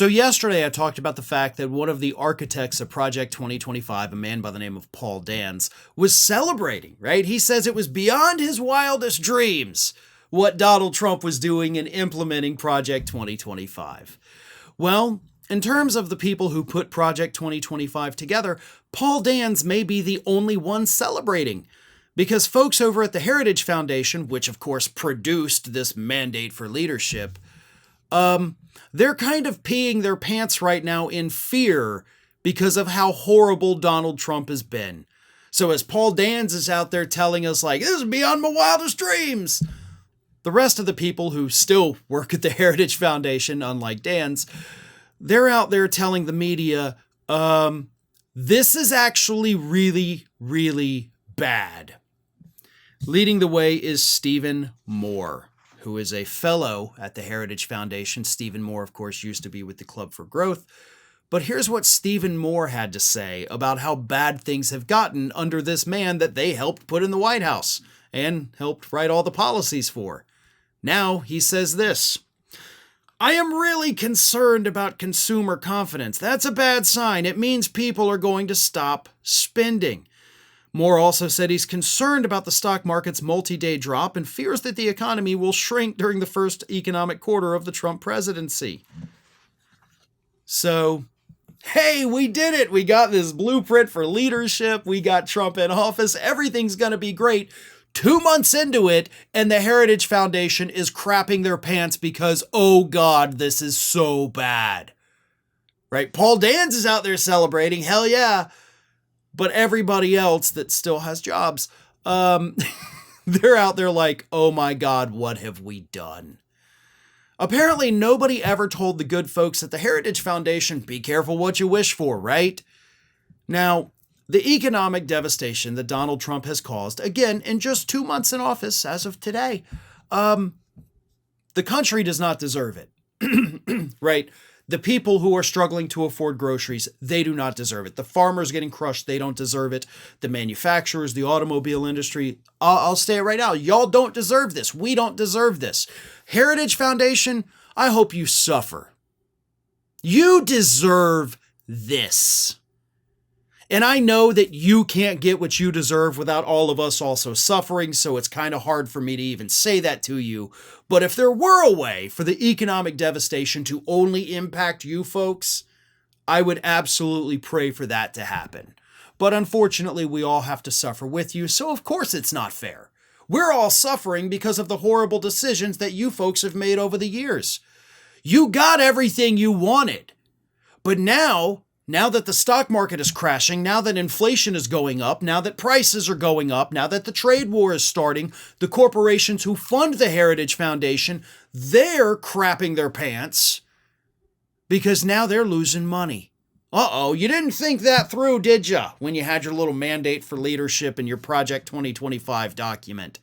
So yesterday I talked about the fact that one of the architects of Project 2025, a man by the name of Paul Dans, was celebrating, right? He says it was beyond his wildest dreams what Donald Trump was doing in implementing Project 2025. Well, in terms of the people who put Project 2025 together, Paul Dans may be the only one celebrating, because folks over at the Heritage Foundation, which of course produced this mandate for leadership, they're kind of peeing their pants right now in fear because of how horrible Donald Trump has been. So as Paul Dans is out there telling us like, this is beyond my wildest dreams, the rest of the people who still work at the Heritage Foundation, unlike Dans, they're out there telling the media, this is actually really, really bad. Leading the way is Stephen Moore, who is a fellow at the Heritage Foundation. Stephen Moore, of course, used to be with the Club for Growth. But here's what Stephen Moore had to say about how bad things have gotten under this man that they helped put in the White House and helped write all the policies for. Now he says this: I am really concerned about consumer confidence. That's a bad sign. It means people are going to stop spending. Moore also said he's concerned about the stock market's multi-day drop and fears that the economy will shrink during the first economic quarter of the Trump presidency. So, hey, we did it. We got this blueprint for leadership. We got Trump in office. Everything's going to be great. 2 months into it, and the Heritage Foundation is crapping their pants because, oh God, this is so bad. Right? Paul Dans is out there celebrating. Hell yeah. But everybody else that still has jobs, they're out there like, oh my God, what have we done? Apparently, nobody ever told the good folks at the Heritage Foundation, be careful what you wish for, right? Now, the economic devastation that Donald Trump has caused, again, in just 2 months in office as of today, the country does not deserve it, right? The people who are struggling to afford groceries, they do not deserve it. The farmers getting crushed, they don't deserve it. The manufacturers, the automobile industry, I'll say it right now. Y'all don't deserve this. We don't deserve this. Heritage Foundation, I hope you suffer. You deserve this. And I know that you can't get what you deserve without all of us also suffering, so it's kind of hard for me to even say that to you. But if there were a way for the economic devastation to only impact you folks, I would absolutely pray for that to happen. But unfortunately, we all have to suffer with you, so of course it's not fair. We're all suffering because of the horrible decisions that you folks have made over the years. You got everything you wanted, but now that the stock market is crashing, now that inflation is going up, now that prices are going up, now that the trade war is starting, the corporations who fund the Heritage Foundation, they're crapping their pants because now they're losing money. Uh-oh, you didn't think that through, did ya, when you had your little mandate for leadership in your Project 2025 document?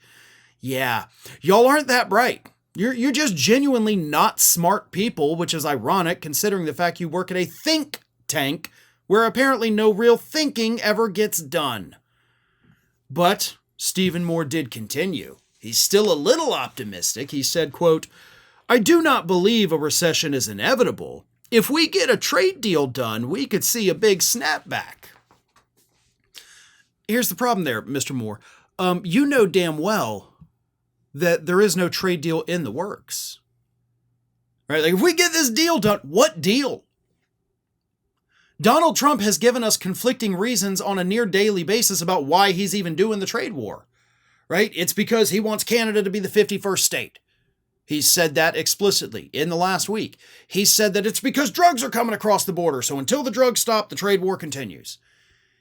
Yeah, y'all aren't that bright. You're just genuinely not smart people, which is ironic considering the fact you work at a think tank where apparently no real thinking ever gets done. But Stephen Moore did continue. He's still a little optimistic. He said, quote, I do not believe a recession is inevitable. If we get a trade deal done, we could see a big snapback. Here's the problem there, Mr. Moore. You know damn well that there is no trade deal in the works. Right? Like if we get this deal done, what deal? Donald Trump has given us conflicting reasons on a near daily basis about why he's even doing the trade war, right? It's because he wants Canada to be the 51st state. He said that explicitly in the last week. He said that it's because drugs are coming across the border, so until the drugs stop, the trade war continues.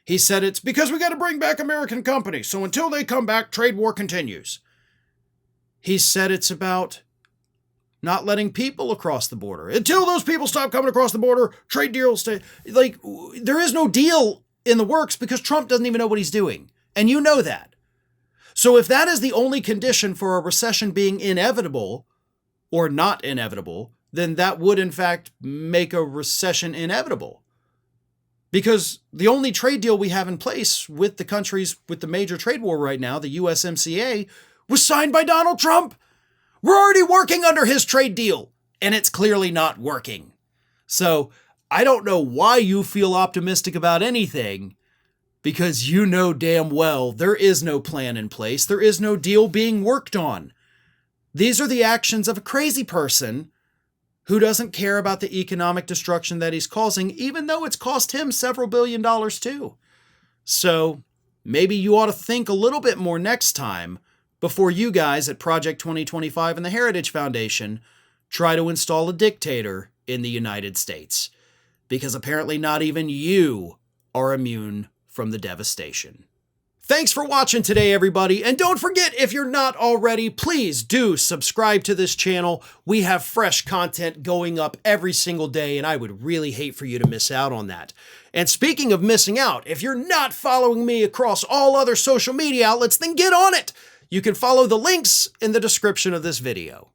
He said it's because we got to bring back American companies, so until they come back, trade war continues. He said it's about not letting people across the border. Until those people stop coming across the border, trade deals stay. Like, there is no deal in the works because Trump doesn't even know what he's doing. And you know that. So if that is the only condition for a recession being inevitable or not inevitable, then that would in fact make a recession inevitable. Because the only trade deal we have in place with the countries with the major trade war right now, the USMCA, was signed by Donald Trump. We're already working under his trade deal, and it's clearly not working. So I don't know why you feel optimistic about anything, because you know damn well there is no plan in place. There is no deal being worked on. These are the actions of a crazy person who doesn't care about the economic destruction that he's causing, even though it's cost him several $billion too. So maybe you ought to think a little bit more next time before you guys at Project 2025 and the Heritage Foundation try to install a dictator in the United States. Because apparently not even you are immune from the devastation. Thanks for watching today, everybody. And don't forget, if you're not already, please do subscribe to this channel. We have fresh content going up every single day, and I would really hate for you to miss out on that. And speaking of missing out, if you're not following me across all other social media outlets, then get on it. You can follow the links in the description of this video.